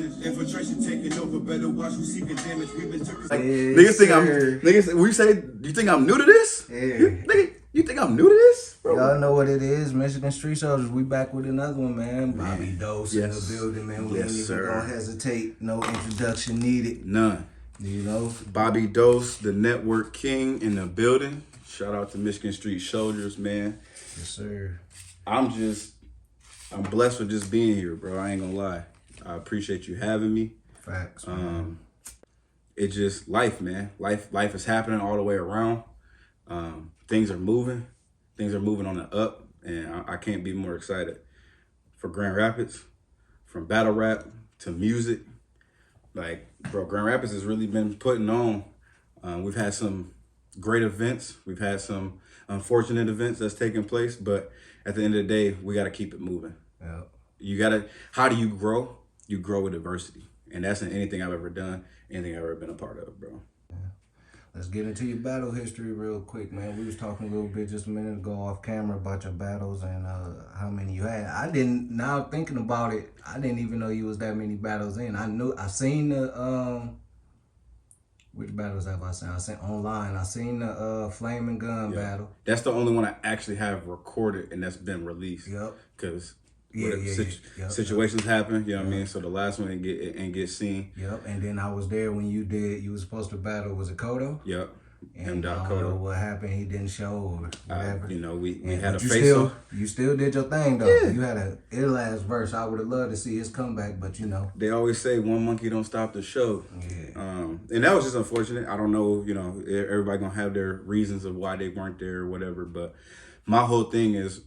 advantage. Infiltration taking over. Better watch who seeking damage. We've been took. Niggas think niggas. We say, you think I'm new to this? Yeah. Nigga, you think I'm new to this? Bro. Y'all know what it is, Michigan Street Soldiers. We back with another one, man. Bobby Dose in the building, man. We ain't even gonna hesitate. No introduction needed. None. You know, Bobby Dose, the network king in the building. Shout out to Michigan Street Soldiers, man. Yes, sir. I'm blessed with just being here, bro. I ain't gonna lie. I appreciate you having me. Facts, man. It's just life, man. Life is happening all the way around. Things are moving. Things are moving on the up, and I can't be more excited for Grand Rapids, from battle rap to music. Like, bro, Grand Rapids has really been putting on. We've had some great events. We've had some unfortunate events that's taken place, but at the end of the day, we got to keep it moving. Yeah. How do you grow? You grow with adversity. And that's in anything I've ever done, anything I've ever been a part of, bro. Yeah. Let's get into your battle history real quick, man. We was talking a little bit just a minute ago off camera about your battles and how many you had. Now thinking about it, I didn't even know you was that many battles in. I seen the, which battles have I seen? I seen online. I seen the Flame and Gun battle. That's the only one I actually have recorded and that's been released. Yep. Because situations happen, you know what I mean? So the last one ain't get seen. Yep. And then I was there when you were supposed to battle, was it Kodo? Yep. And I don't know what happened. He didn't show or whatever. We had a face-off. You still did your thing, though. Yeah. You had a ill-ass verse. I would have loved to see his comeback, but you know. They always say one monkey don't stop the show. Yeah. And that was just unfortunate. I don't know, everybody going to have their reasons of why they weren't there or whatever. But my whole thing is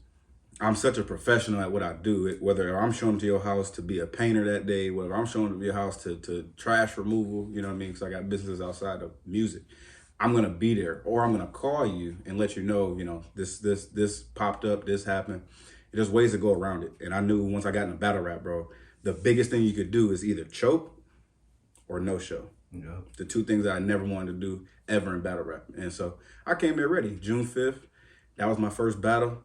I'm such a professional at what I do. Whether I'm showing to your house to be a painter that day, whether I'm showing to your house to trash removal, you know what I mean? Because I got businesses outside of music. I'm going to be there, or I'm going to call you and let you know, this popped up, this happened. There's ways to go around it. And I knew once I got into battle rap, bro, the biggest thing you could do is either choke or no show. Yeah. The two things that I never wanted to do ever in battle rap. And so I came here ready. June 5th, that was my first battle.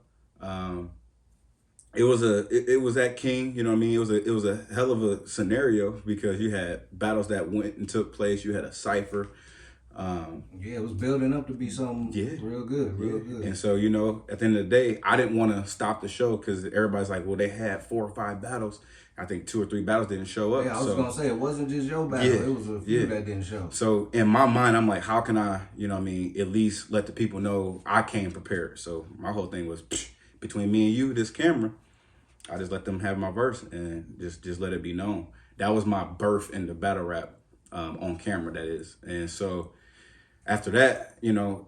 It was at King, you know what I mean? It was a hell of a scenario because you had battles that went and took place. You had a cipher. It was building up to be something real good. And so, at the end of the day, I didn't want to stop the show because everybody's like, well, they had 4 or 5 battles. I think 2 or 3 battles didn't show up. Yeah, I was going to say, it wasn't just your battle. It was a few that didn't show. So in my mind, I'm like, how can I, at least let the people know I came prepared. So my whole thing was, between me and you, this camera, I just let them have my verse and just let it be known. That was my birth into battle rap on camera, that is. And so after that,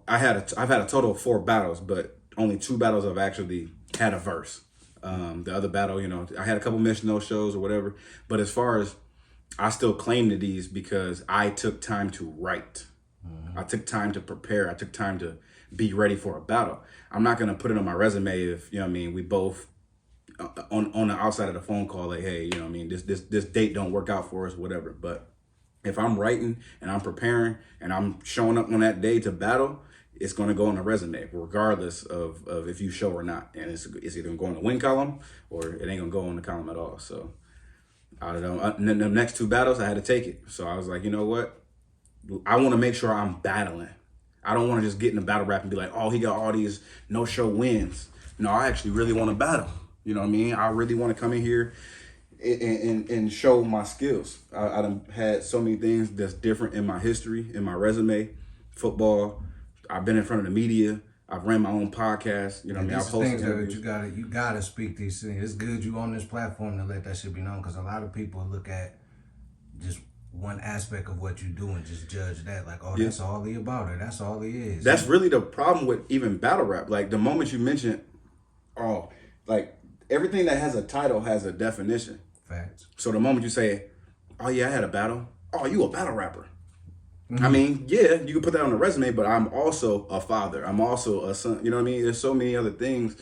I've had a total of 4 battles, but only 2 battles I've actually had a verse. The other battle, I had a couple missed no shows or whatever. But as far as I still claim to these because I took time to write. Mm-hmm. I took time to prepare. I took time to be ready for a battle. I'm not going to put it on my resume if, we both on the outside of the phone call, like, hey, this date don't work out for us, whatever. But if I'm writing and I'm preparing and I'm showing up on that day to battle, it's going to go on the resume, regardless of if you show or not. And it's either going to go in the win column or it ain't going to go on the column at all. So I don't know. The next 2 battles, I had to take it. So I was like, you know what? I want to make sure I'm battling. I don't want to just get in the battle rap and be like, oh, he got all these no-show wins. No, I actually really want to battle. You know what I mean? I really want to come in here and show my skills. I done had so many things that's different in my history, in my resume, football. I've been in front of the media. I've ran my own podcast. You know what I mean? I've hosted interviews. You gotta speak these things. It's good you on this platform to let that shit be known because a lot of people look at just one aspect of what you do and just judge that like, oh, that's all he about it. That's all he is. That's really the problem with even battle rap. Like the moment you mention, everything that has a title has a definition. Facts. So the moment you say, oh yeah, I had a battle. Oh, you a battle rapper. Mm-hmm. I mean, yeah, you can put that on the resume, but I'm also a father. I'm also a son. You know what I mean? There's so many other things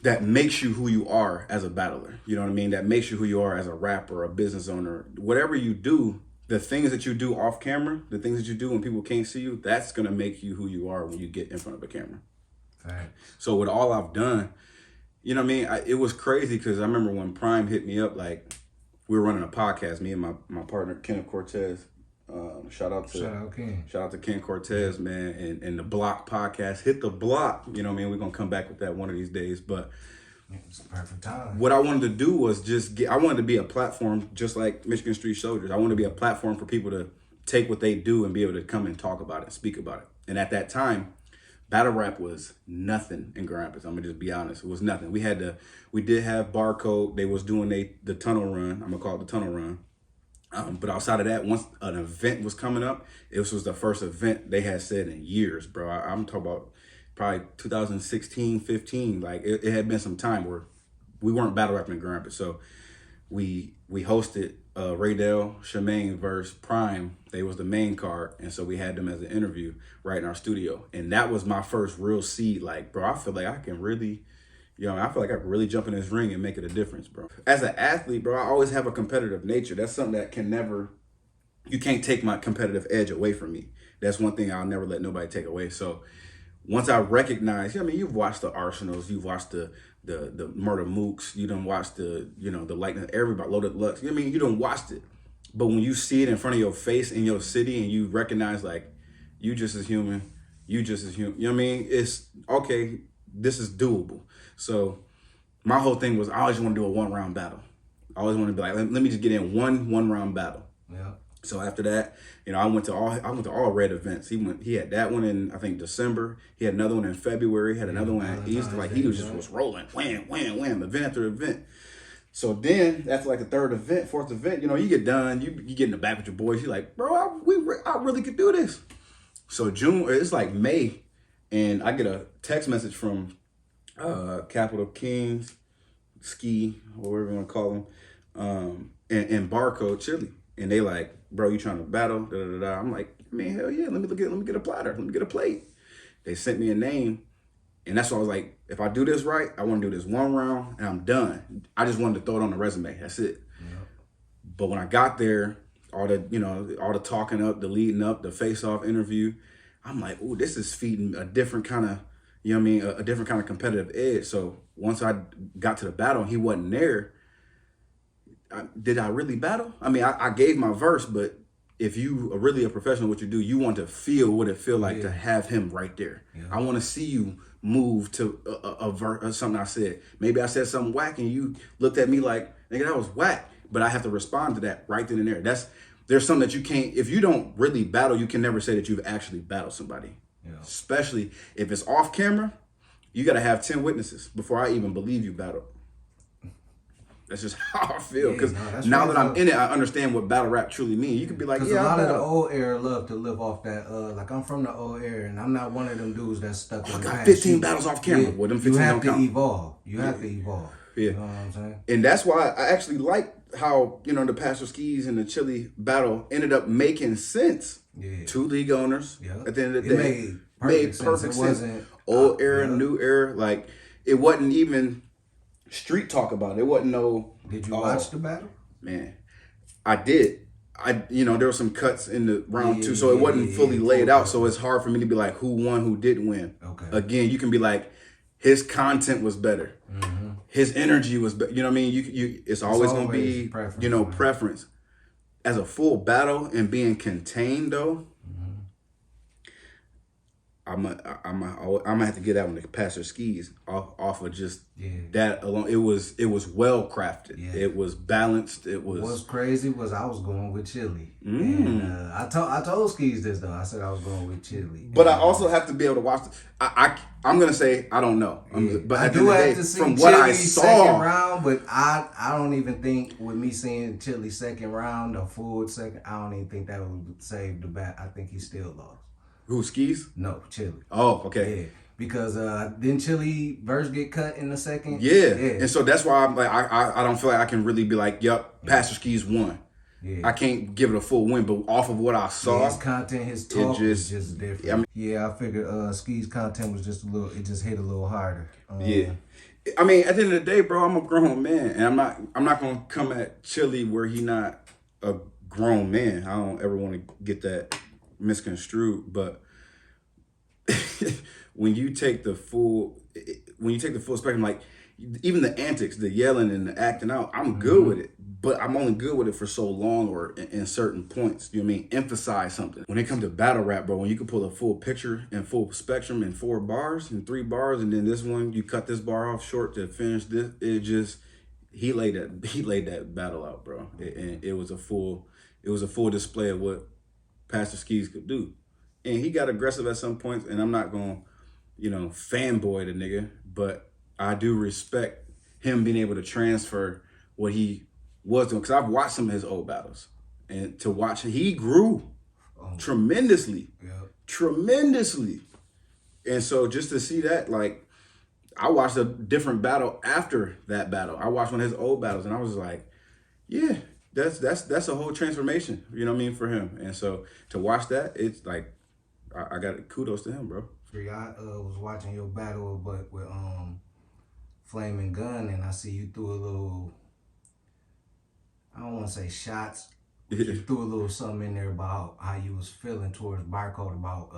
that makes you who you are as a battler. You know what I mean? That makes you who you are as a rapper, a business owner. Whatever you do, the things that you do off camera, the things that you do when people can't see you, that's going to make you who you are when you get in front of a camera. Right. So with all I've done, you know what I mean? It was crazy because I remember when Prime hit me up like, we were running a podcast, me and my partner, Kenneth Cortez. Shout out Ken. Shout out to Ken Cortez, man, and the Block podcast. Hit the block. You know what I mean? We're going to come back with that one of these days. But it's a perfect time. what I wanted to do was I wanted to be a platform just like Michigan Street Soldiers. I wanted to be a platform for people to take what they do and be able to come and talk about it, speak about it. And at that time, battle rap was nothing in Grand Rapids. I'm gonna just be honest. It was nothing. We did have Barcode. They was doing the tunnel run. I'm gonna call it the tunnel run. But outside of that, once an event was coming up, this was the first event they had said in years, bro. I'm talking about probably 2016, 15. Like it had been some time where we weren't battle rapping in Grand Rapids. So we hosted Raydell, Shemaine versus Prime. They was the main card, and so we had them as an interview right in our studio. And that was my first real seed. Like, bro, I feel like I can really, I feel like I can really jump in this ring and make it a difference, bro. As an athlete, bro, I always have a competitive nature. That's something that you can't take my competitive edge away from me. That's one thing I'll never let nobody take away. So once I recognize, you've watched the Arsenals, you've watched the Murder Mooks, you done watched the Lightning, everybody, Loaded Lux. You done watched it. But when you see it in front of your face in your city and you recognize like, you just as human, you know what I mean? It's okay, this is doable. So my whole thing was I always want to do a 1-round battle. I always want to be like, let me just get in one round battle. Yeah. So after that, I went to all red events. He had that one in I think December. He had another one in February. He had another one in Easter. Like he was rolling, wham, wham, wham, event after event. So then after like the third event, fourth event, you get done, you get in the back with your boys. You're like, bro, I really could do this. So June, it's like May, and I get a text message from Capital Kings, Ski, or whatever you want to call them, and Barcode Chili, and they like, bro, you trying to battle? Da, da, da, da. I'm like, man, hell yeah, let me get a platter, let me get a plate. They sent me a name, and that's why I was like, if I do this right, I want to do this 1 round, and I'm done. I just wanted to throw it on the resume. That's it. Yeah. But when I got there, all the talking up, the leading up, the face-off interview, I'm like, ooh, this is feeding a different kind of, a different kind of competitive edge. So once I got to the battle and he wasn't there, did I really battle? I gave my verse, but if you are really a professional, what you do, you want to feel what it feel like to have him right there. Yeah. I want to see you move to a verse or something I said. Maybe I said something whack and you looked at me like, nigga, that was whack. But I have to respond to that right then and there. There's something that you can't, if you don't really battle, you can never say that you've actually battled somebody. Yeah. Especially if it's off camera, you got to have 10 witnesses before I even believe you battled. That's just how I feel. Because now that I'm in it, I understand what battle rap truly means. You could be like, yeah, a lot of the old era love to live off that. Like I'm from the old era, and I'm not one of them dudes that's stuck in the past. I got 15 battles off camera. Well, them 15 you have don't to count. evolve. You have to evolve. Yeah. You know what I'm saying? And that's why I actually like how, the Pastor Skis and the Chili battle ended up making sense. Yeah. 2 league owners at the end of the day. Made perfect sense. It wasn't old era, new era. Like, it wasn't even street talk about it. It wasn't no. Did you watch the battle? Man, I did. There were some cuts in the round 2, so it wasn't fully laid out. So it's hard for me to be like, who won, who didn't win. Okay. Again, you can be like, his content was better. Mm-hmm. His energy was better. You know what I mean? It's always going to be, preference. As a full battle and being contained, though, I'm gonna have to get out on the Pastor Skis off of just that alone. It was well crafted. Yeah. It was balanced. It was. What's crazy was I was going with Chili, and I told Skis this though. I said I was going with Chili, but I also have to be able to watch. I'm gonna say I don't know. But I do have to see from what I saw, second round. But I don't even think with me seeing Chili second round, a full second, I don't even think that would save the bat. I think he still lost. Who, Skis? No, Chili. Oh, okay. Yeah, because didn't Chili verse get cut in the second? Yeah. And so that's why I'm like I don't feel like I can really be like, yup, Pastor Skis won. Yeah. I can't give it a full win, but off of what I saw, his content, his talk was just different. I figured Skis' content was just it just hit a little harder. At the end of the day, bro, I'm a grown man, and I'm not gonna come at Chili where he not a grown man. I don't ever want to get that misconstrued, but when you take the full spectrum, like even the antics, the yelling and the acting out, I'm good with it. But I'm only good with it for so long or in certain points. You know what I mean? Emphasize something. When it comes to battle rap, bro, when you can pull a full picture and full spectrum in 4 bars and 3 bars, and then this one, you cut this bar off short to finish this, it just, he laid that battle out, bro. And it was a full display of what Pastor Skis could do. And he got aggressive at some points, and I'm not going to, fanboy the nigga, but I do respect him being able to transfer what he was doing, because I've watched some of his old battles, and to watch, he grew tremendously, tremendously. And so just to see that, like, I watched a different battle after that battle. I watched one of his old battles, and I was like, yeah, that's a whole transformation, you know what I mean, for him. And so to watch that, it's like, I got kudos to him, bro. I was watching your battle, but with Flaming Gun, and I see you threw a little, I don't want to say shots, but you threw a little something in there about how you was feeling towards Barcode about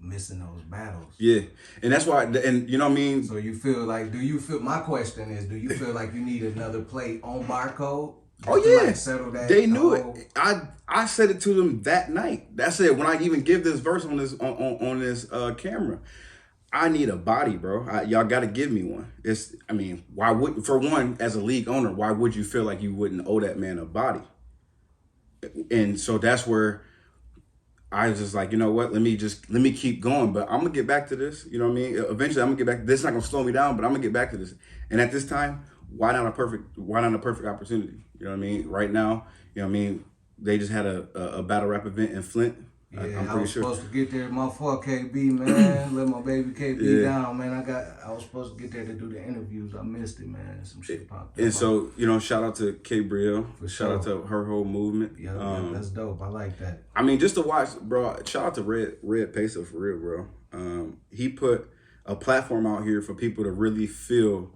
missing those battles. Yeah, and that's why, and you know what I mean? So you feel like, my question is, do you feel like you need another plate on Barcode? Oh yeah, like settle that they knew it. I said it to them that night. That's it. When I even give this verse on this on this camera, I need a body, bro. Y'all got to give me one. Why would, for one, as a league owner, why would you feel like you wouldn't owe that man a body? And so that's where I was just like, you know what? Let me keep going. But I'm gonna get back to this. You know what I mean? Eventually, I'm gonna get back. This is not gonna slow me down, but I'm gonna get back to this. And at this time, why not a perfect opportunity? You know what I mean? Right now, you know what I mean? They just had a battle rap event in Flint. Yeah, I'm pretty sure. Supposed to get there. My fault, KB, man. Let my baby KB down, man. I was supposed to get there to do the interviews. I missed it, man. Some shit popped up. And so, shout out to K Brielle. Shout out to her whole movement. Yeah, that's dope. I like that. I mean, just to watch, bro. Shout out to Red Peso for real, bro. He put a platform out here for people to really feel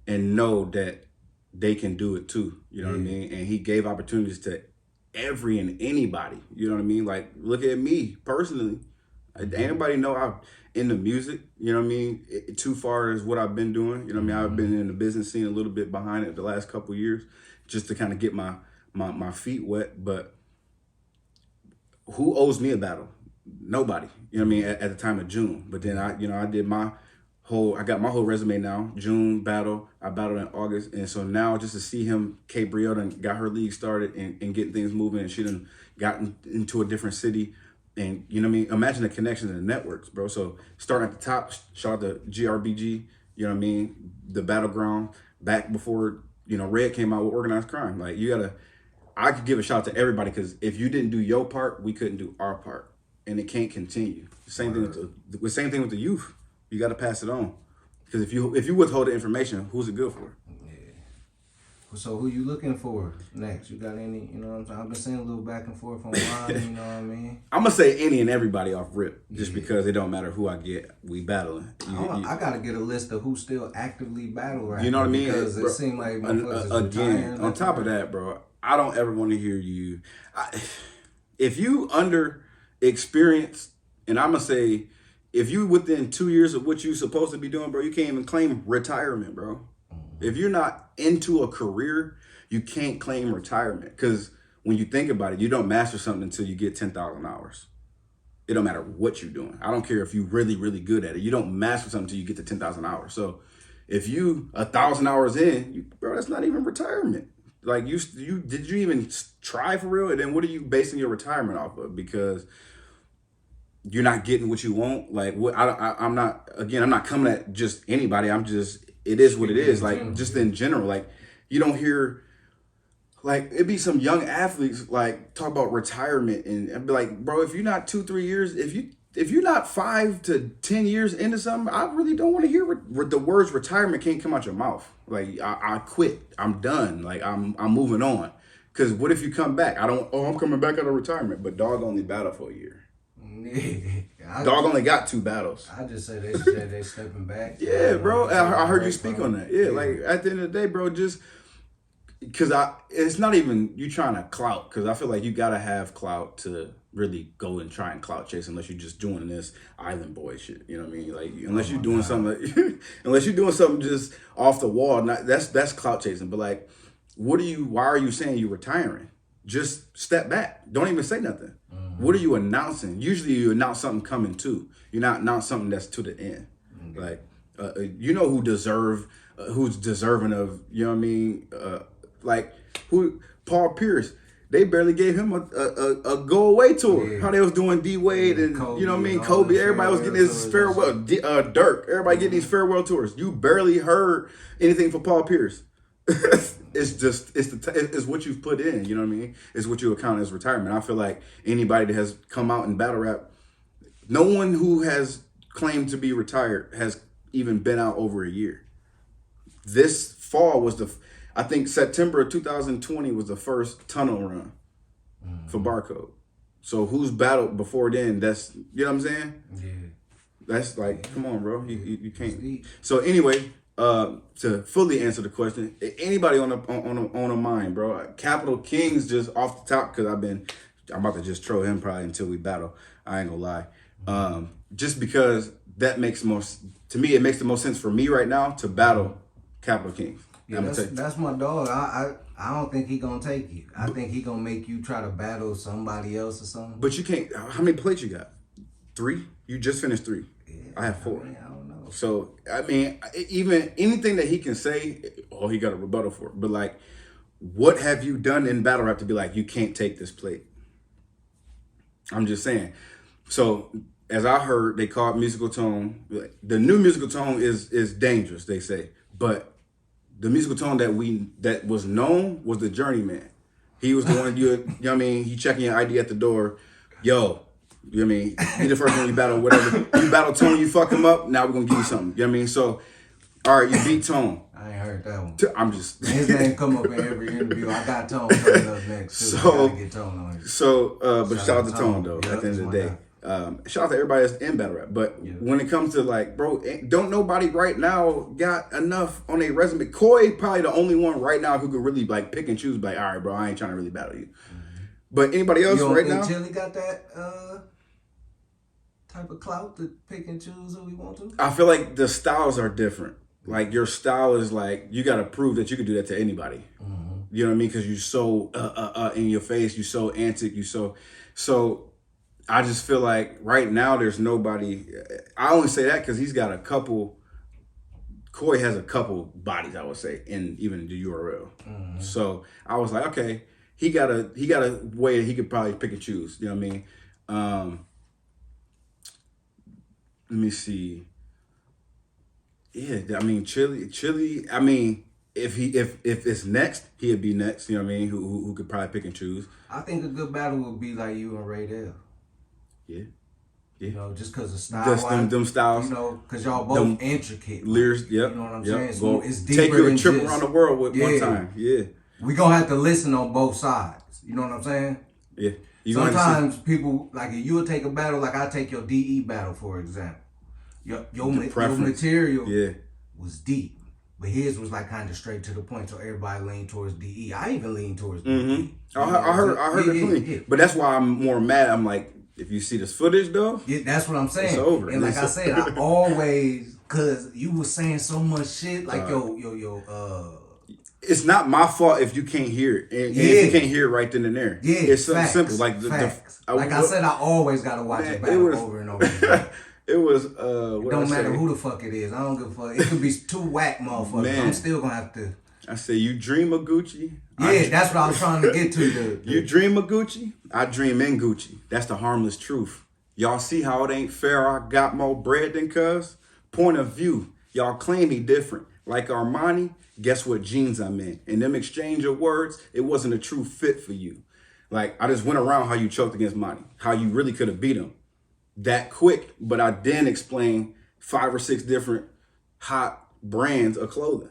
and know that they can do it too. You know what I mean? And he gave opportunities to every and anybody. You know what I mean? Like, look at me personally. Anybody know I'm into music? You know what I mean? Too far as what I've been doing. You know what I mean? I've been in the business scene a little bit behind it the last couple of years, just to kind of get my feet wet. But who owes me a battle? Nobody. You know what I mean? At the time of June. But then I did I got my whole resume now. June battle, I battled in August. And so now just to see him, K Brielle done got her league started and getting things moving, and she done gotten into a different city. And you know what I mean? Imagine the connections and the networks, bro. So starting at the top, shout out to GRBG, you know what I mean? The battleground back before, Red came out with organized crime. Like, I could give a shout out to everybody, because if you didn't do your part, we couldn't do our part. And it can't continue. Same thing with the youth. You got to pass it on, because if you withhold the information, who's it good for? Yeah. So who you looking for next? You got any? You know what I'm saying? I've been seeing a little back and forth online. You know what I mean? I'm gonna say any and everybody off rip, just because it don't matter who I get. We battling. I gotta get a list of who still actively battle right now. You know what I mean? Because it seems like again. On top of that, bro, I don't ever want to hear you. If you under experienced, and I'm gonna say, if you within 2 years of what you supposed to be doing, bro, you can't even claim retirement, bro. If you're not into a career, you can't claim retirement. Because when you think about it, you don't master something until you get 10,000 hours. It don't matter what you're doing. I don't care if you're really, really good at it. You don't master something until you get to 10,000 hours. So if you 1,000 hours in, bro, that's not even retirement. Like, did you even try for real? And then what are you basing your retirement off of? Because you're not getting what you want. Like, what? I'm not coming at just anybody. It is what it is. Like, just in general, like, you don't hear, like, it'd be some young athletes like talk about retirement and be like, bro, if you're not 2-3 years, if you're not 5 to 10 years into something, I really don't want to hear the words retirement can't come out your mouth. Like, I quit. I'm done. Like, I'm moving on. Because what if you come back? I'm coming back out of retirement, but dog only battled for a year. Dog only got 2 battles. I just say they stepping back. Yeah, bro. I heard you speak on that. Yeah, like, at the end of the day, bro, just because it's not even you trying to clout, because I feel like you gotta have clout to really go and try and clout chase unless you're just doing this island boy shit. You know what I mean? Like unless you're doing something, unless you're doing something just off the wall. Not that's clout chasing. But like, why are you saying you're retiring? Just step back. Don't even say nothing. What are you announcing? Usually you announce something coming to. You're not announce something that's to the end. Like you know who's deserving of. You know what I mean? Like who Paul Pierce. They barely gave him a go away tour. Yeah. How they was doing D Wade and Kobe, you know what I mean, Kobe. Everybody was getting his farewell. Dirk. Everybody getting these farewell tours. You barely heard anything from Paul Pierce. It's what you've put in. You know what I mean? It's what you account as retirement. I feel like anybody that has come out in battle rap, no one who has claimed to be retired has even been out over a year. This fall was I think September of 2020 was the first tunnel run for Barcode. So who's battled before then? That's, you know what I'm saying? Yeah. That's like, come on, bro. You can't. So anyway, to fully answer the question, anybody on a mind, bro. Capital Kings just off the top, because I'm about to just troll him probably until we battle. I ain't gonna lie. Just because that makes to me, it makes the most sense for me right now to battle Capital Kings. Yeah, that's my dog. I don't think he gonna take you. I think he gonna make you try to battle somebody else or something. But you can't. How many plates you got? 3? You just finished 3. Yeah, I have 4. I don't know. So I mean, even anything that he can say, he got a rebuttal for it. But like, what have you done in battle rap to be like, you can't take this plate? I'm just saying. So as I heard, they call it musical tone. The new musical tone is dangerous, they say, but the musical tone that was known was the journeyman. He was the one you know what I mean, he checking your ID at the door. Yo, you know what I mean? He the first one you battle, whatever. You battle Tone, you fuck him up, now we're gonna give you something. You know what I mean? So, all right, you beat Tone. I ain't heard that one. I'm just his name come up in every interview. I got Tone coming up next too. So, I gotta get Tone on here. So but shout out to Tone though, at the end of the day. Shout out to everybody that's in battle rap, but when it comes to like, bro, don't nobody right now got enough on a resume. Koi probably the only one right now who could really like pick and choose. Like, all right, bro, I ain't trying to really battle you. But anybody else right now? Chili got that type of clout to pick and choose who we want to. I feel like the styles are different. Like your style is like you got to prove that you can do that to anybody. You know what I mean? Because you're so in your face, you so antic, you so. I just feel like right now there's nobody. I only say that because he's got a couple. Koi has a couple bodies, I would say, in even the URL. So I was like, okay, he got a way that he could probably pick and choose. You know what I mean? Let me see. Yeah, I mean, Chili. I mean, if it's next, he'd be next. You know what I mean? Who could probably pick and choose? I think a good battle would be like you and Ray Dell. Yeah. You know, just because of style. Just them styles. You know, because y'all both intricate. Lyrics, yep. You know what I'm saying? So well, it's deeper take you a trip just, around the world with one time. Yeah. We gonna have to listen on both sides. You know what I'm saying? Yeah. Sometimes people, like if you would take a battle, like I take your DE battle, for example. Your material was deep. But his was like kind of straight to the point, so everybody leaned towards DE. I even leaned towards DE. I heard that clean. Yeah. But that's why I'm more mad. I'm like, if you see this footage though, that's what I'm saying. It's over. And like I said, I always, cause you was saying so much shit, like it's not my fault if you can't hear it. And if you can't hear it right then and there. Yeah, it's something simple. Like I said, I always gotta watch it back over and over again. It was it don't matter who the fuck it is. I don't give a fuck. It could be 2 whack motherfuckers. Man, I'm still gonna have to. I say you dream of Gucci. Yeah, that's what I was trying to get to. You dream of Gucci, I dream in Gucci. That's the harmless truth. Y'all see how it ain't fair? I got more bread than cuz. Point of view. Y'all claim me different. Like Armani, guess what jeans I'm in? In them exchange of words, it wasn't a true fit for you. Like, I just went around how you choked against Monty. How you really could have beat him that quick. But I then explained 5 or 6 different hot brands of clothing.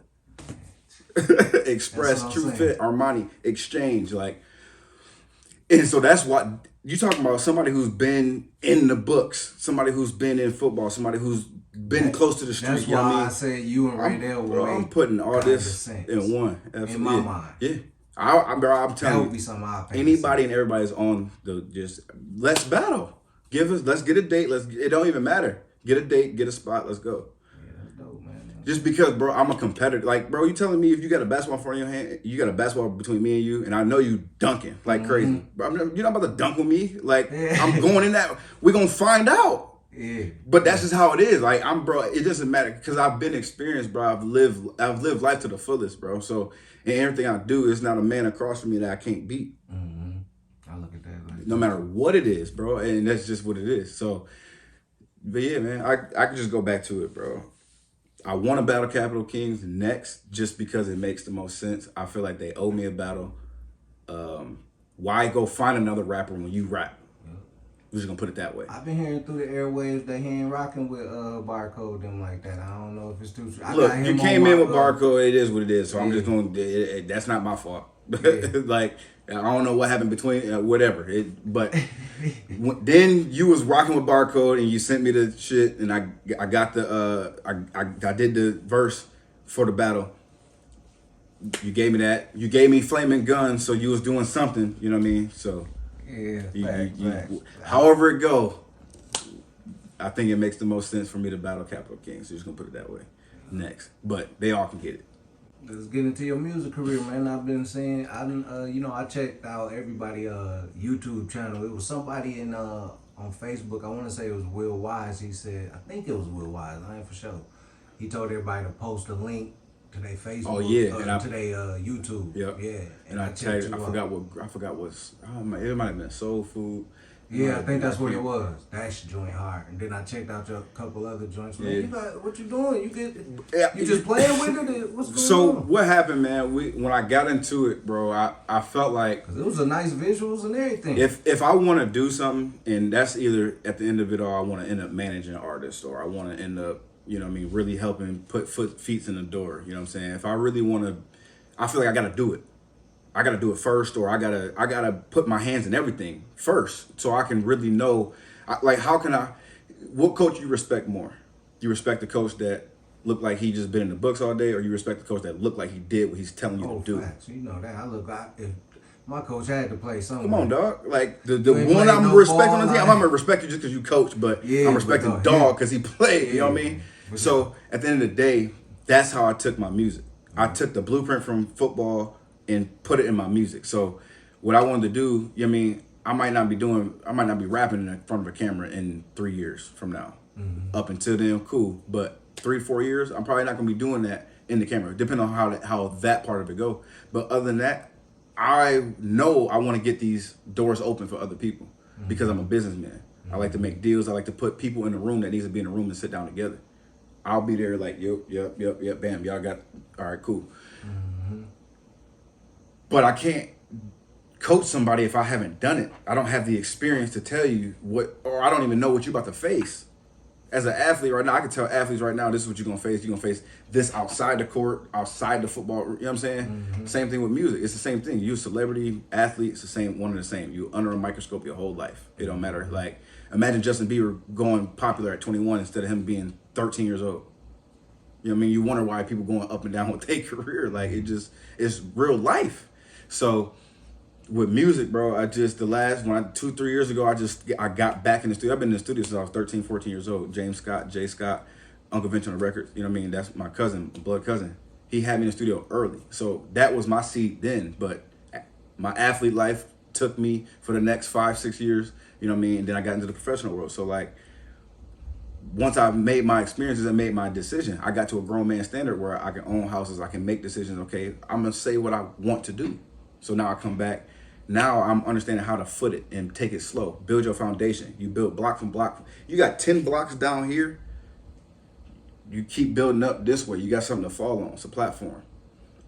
Express, True Fit, Armani, Exchange, like, and so that's what you talking about. Somebody who's been in the books, somebody who's been in football, somebody who's been close to the street. That's why I said you and Ray Dell were. I'm putting all this in one. In my mind. Yeah, Bro, I'm That telling would you, be something I'll pay. anybody and everybody's on let's battle. Let's get a date. It don't even matter. Get a date, get a spot, let's go. Yeah, that's dope, man. Just because, bro, I'm a competitor. Like, bro, you telling me if you got a basketball in front of your hand, you got a basketball between me and you, and I know you dunking like crazy. Bro, you're not about to dunk with me. Like, I'm going in that. We're going to find out. Yeah. But that's just how it is. Like, bro, it doesn't matter because I've been experienced, bro. I've lived life to the fullest, bro. So, and everything I do is not a man across from me that I can't beat. I look at that like No matter what it is, bro. And that's just what it is. So, but yeah, man, I could just go back to it, bro. I want to battle Capital Kings next just because it makes the most sense. I feel like they owe me a battle. Why go find another rapper when you rap? We're just going to put it that way. I've been hearing through the airwaves that he ain't rocking with Barcode, them like that. I don't know if it's too true. Look, you came in with Barcode, it is what it is. So I'm just going to, that's not my fault. Like, I don't know what happened between, whatever. But then you was rocking with Barcode and you sent me the shit and I got I did the verse for the battle. You gave me that. You gave me Flaming Guns, so you was doing something, you know what I mean? So, facts. however it go, I think it makes the most sense for me to battle Capital Kings. So just going to put it that way next. But they all can get it. Let's get into your music career, man. I've been saying, I checked out everybody YouTube channel. It was somebody on Facebook. I want to say it was Will Wise. He said, I think it was Will Wise. I ain't for sure. He told everybody to post a link to their Facebook. Oh yeah, to their YouTube. Yep. Yeah. And I checked. I forgot what's. Oh man, it might have been Soul Food. Yeah, I think that's what it was. That's joint hard. And then I checked out your couple other joints. Man, you got what you doing? You just playing with it? What's going on? So what happened, man? When I got into it, bro, I felt like it was a nice visuals and everything. If I want to do something, and that's either at the end of it all, I want to end up managing an artist, or I want to end up, you know what I mean, really helping put feet in the door. You know what I'm saying? If I really want to, I feel like I got to do it. I gotta do it first, or I gotta put my hands in everything first, so I can really know. What coach you respect more? You respect the coach that looked like he just been in the books all day, or you respect the coach that looked like he did what he's telling you to do? Facts. You know that. If my coach had to play something. Come on, dog. Like the one I'm respecting on the team, I'm not gonna respect you just because you coach, but I'm respecting dog because he played. You know what I mean? So at the end of the day, that's how I took my music. I took the blueprint from football and put it in my music. So what I wanted to do, you know what I mean, I might not be rapping in front of a camera in 3 years from now. Up until then, cool. But 3-4 years, I'm probably not gonna be doing that in the camera, depending on how that part of it go. But other than that, I know I want to get these doors open for other people because I'm a businessman. I like to make deals. I like to put people in the room that needs to be in the room and sit down together. I'll be there like, yep, bam, y'all got, all right, cool. But I can't coach somebody if I haven't done it. I don't have the experience to tell you or I don't even know what you're about to face. As an athlete right now, I can tell athletes right now, this is what you're going to face. You're going to face this outside the court, outside the football. You know what I'm saying? Same thing with music. It's the same thing. You a celebrity, athlete, it's the same, one and the same. You under a microscope your whole life. It don't matter. Like, imagine Justin Bieber going popular at 21 instead of him being 13 years old. You know what I mean? You wonder why people going up and down with their career. Like, it's real life. So with music, bro, 2-3 years ago, I got back in the studio. I've been in the studio since I was 13, 14 years old. James Scott, Jay Scott, Uncle Vince on the records. You know what I mean? That's my cousin, blood cousin. He had me in the studio early. So that was my seed then. But my athlete life took me for the next 5-6 years, you know what I mean? And then I got into the professional world. So like, once I made my experiences and made my decision, I got to a grown man standard where I can own houses, I can make decisions. Okay, I'm gonna say what I want to do. So now I come back. Now I'm understanding how to foot it and take it slow. Build your foundation. You build block from block. You got 10 blocks down here. You keep building up this way. You got something to fall on. It's a platform.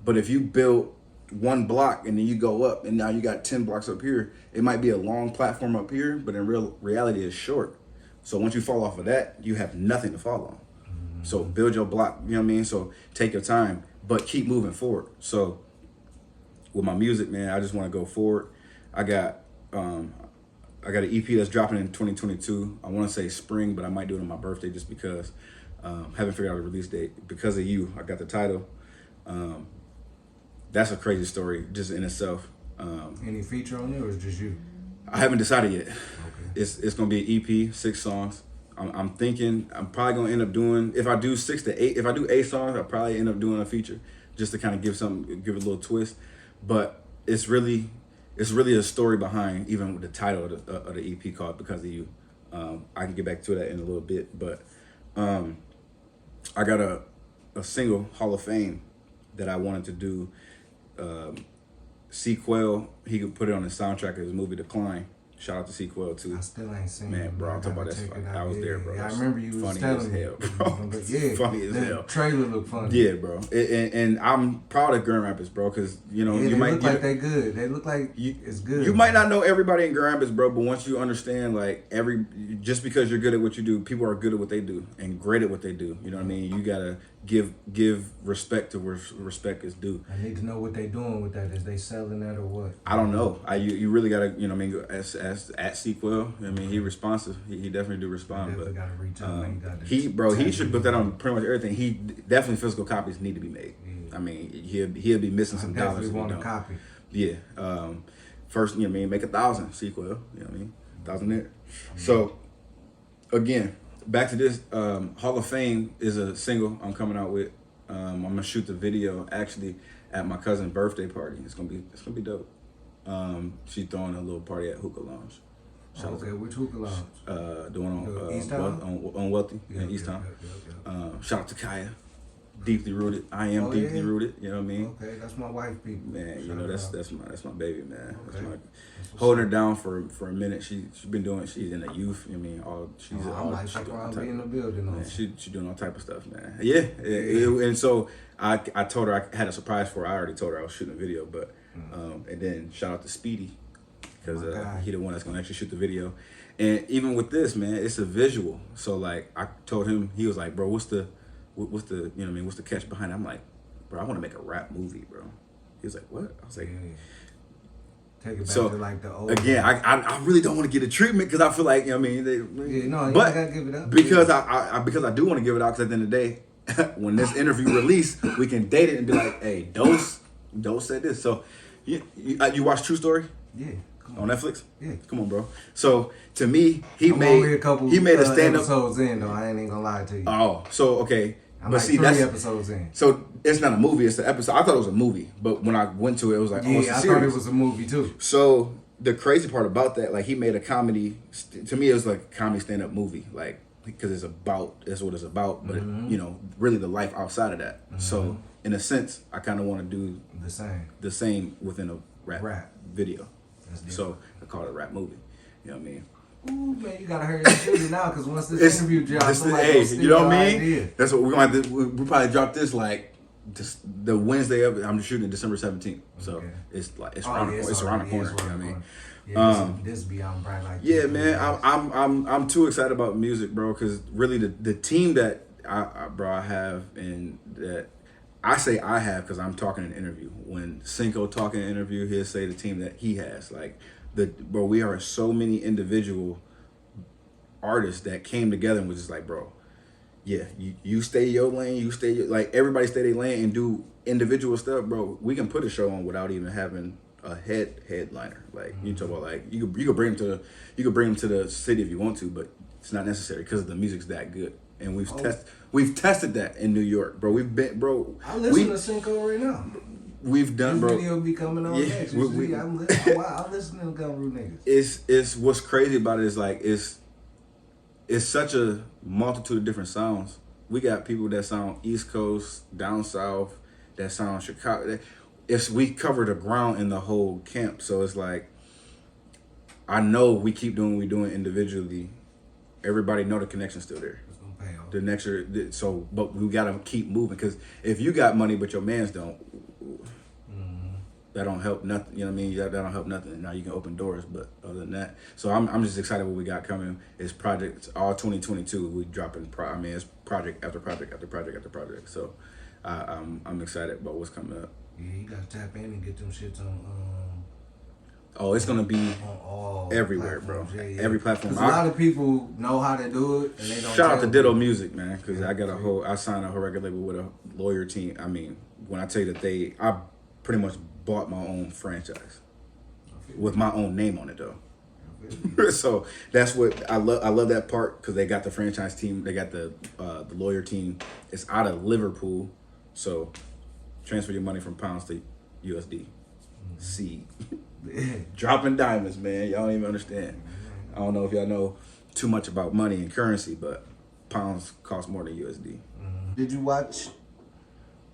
But if you build one block and then you go up and now you got 10 blocks up here, it might be a long platform up here, but in reality it's short. So once you fall off of that, you have nothing to fall on. So build your block, you know what I mean? So take your time, but keep moving forward. So with my music, man, I just want to go forward. I got an EP that's dropping in 2022. I want to say spring, but I might do it on my birthday just because haven't figured out a release date. Because of you, I got the title. that's a crazy story just in itself. Any feature on it, or is it just you? I haven't decided yet. Okay. It's gonna be an EP, 6 songs. I'm thinking I'm probably gonna end up doing, if I do 6 to 8, if I do 8 songs, I'll probably end up doing a feature just to kind of give it a little twist. But it's really a story behind even with the title of the EP called Because of You. I can get back to that in a little bit, but I got a single, Hall of Fame, that I wanted to do. Sequel, he could put it on the soundtrack of his movie Decline. Shout out to Sequel too. I still ain't seen Man, it. bro, I'm talking about that. I was there, bro. Yeah, I remember you was funny telling as me. hell, bro. Yeah, Funny as the hell. trailer looked funny. Yeah, bro. And I'm proud of Grand Rapids, bro, because you know Yeah, you might look like they good. They look like it's good. You might not know everybody in Grand Rapids, bro, but once you understand, like just because you're good at what you do, people are good at what they do and great at what they do. You know what I mean? You gotta give respect to where respect is due. I need to know what they doing with that. Is they selling that or what? I don't know. You really gotta, you know what I mean, as at Sequel, I mean, he responsive. He definitely do respond, Definitely but gotta reach out, man. he should put that on pretty much everything. He definitely physical copies need to be made. Yeah. I mean, he'll be missing some dollars. Definitely if he want a don't. copy. Yeah. First, you know what I mean, make 1,000 Sequel. You know what I mean, 1,000 there. So again, back to this. Hall of Fame is a single I'm coming out with. I'm gonna shoot the video actually at my cousin's birthday party. It's gonna be dope. She's throwing a little party at Hookah Lounge. Okay, which hookah lounge? The one on East Town? on Wealthy Yeah, in East Town. yeah. Shout out to Kaya, deeply rooted. I am Oh, deeply yeah? rooted. You know what I mean? Okay, that's my wife, people. Man, you know that's my baby, man. That's Okay. my, holding her down for a minute. She's in the youth. You know what I mean, she's I all might she doing all probably be in type. the building. Man, she doing all type of stuff, man. Yeah, and so I told her I had a surprise for her. I already told her I was shooting a video, but and then shout out to Speedy because he the one that's gonna actually shoot the video. And even with this, man, it's a visual. So like I told him, he was like, bro, what's the you know what I mean, what's the catch behind it? I'm like, bro, I want to make a rap movie, bro. He was like, what? I was like, take it back so to like the old. again, I really don't want to get a treatment because I feel like, you know what I mean, Yeah, no, you but gotta give it up. because I do want to give it out because at the end of the day, when this interview released, we can date it and be like, hey, Dose said this. So you watch True Story? Yeah. On Netflix? Yeah. Come on, bro. So to me, he I'm only made a couple a stand up episodes in though. I ain't even gonna lie to you. Oh, so okay. I'm but like see, 3 that's episodes in. so it's not a movie, it's the episode. I thought it was a movie, but when I went to it, it was like, oh, it's a Yeah, I series. thought it was a movie too. So the crazy part about that, like he made a comedy. To me, it was like a comedy stand up movie, like because that's what it's about. But you know, really the life outside of that. So in a sense, I kind of want to do The same. within a rap video. That's So I call it a rap movie. You know what I mean? Ooh, man, you gotta hurry and shoot it now because once this interview drops, somebody hey, gonna steal you know what your I mean? idea. That's what we're gonna have to. We probably drop this like just the Wednesday of. I'm shooting December 17th, so Okay. it's like it's Oh, around yeah, the it's around the corner. it's You know what I mean? Yeah, this be out probably like Yeah, 2 man, days. I'm too excited about music, bro. Because really, the team that I have, and that I say I have because I'm talking in an interview. When Cinco talking in an interview, he'll say the team that he has. Like bro, we are so many individual artists that came together and was just like, bro, yeah, you stay your lane, like everybody stay their lane and do individual stuff, bro. We can put a show on without even having a headliner. Like you talk about, like you could bring them to the city if you want to, but it's not necessary because the music's that good. And we've tested that in New York, bro. We've been, bro. I listen to Cinco right now. We've done, This bro. video be coming on next. I'm listening to Gumroot niggas. It's what's crazy about it is like it's such a multitude of different sounds. We got people that sound East Coast, down south, that sound Chicago. We cover the ground in the whole camp, so it's like I know we keep doing what we're doing individually. Everybody know the connection's still there. It's gonna pay off. The next so, but we gotta keep moving because if you got money but your mans don't, that don't help nothing. You know what I mean? That don't help nothing. Now you can open doors, but other than that, so I'm just excited what we got coming. It's project all 2022. We dropping. It's project after project after project after project. So I'm excited about what's coming up. Yeah, you gotta tap in and get them shits on. Oh, it's gonna be On all everywhere, bro. platforms. Yeah. Every platform. 'Cause a lot of people know how to do it, and they don't. Shout out to tell Ditto people. Music, man, because I signed a whole record label with a lawyer team. I mean, when I tell you that pretty much bought my own franchise with my own name on it though. So that's what I love. I love that part because they got the franchise team. They got the lawyer team. It's out of Liverpool, so transfer your money from pounds to USD. See, dropping diamonds, man. Y'all don't even understand. I don't know if y'all know too much about money and currency, but pounds cost more than USD. Did you watch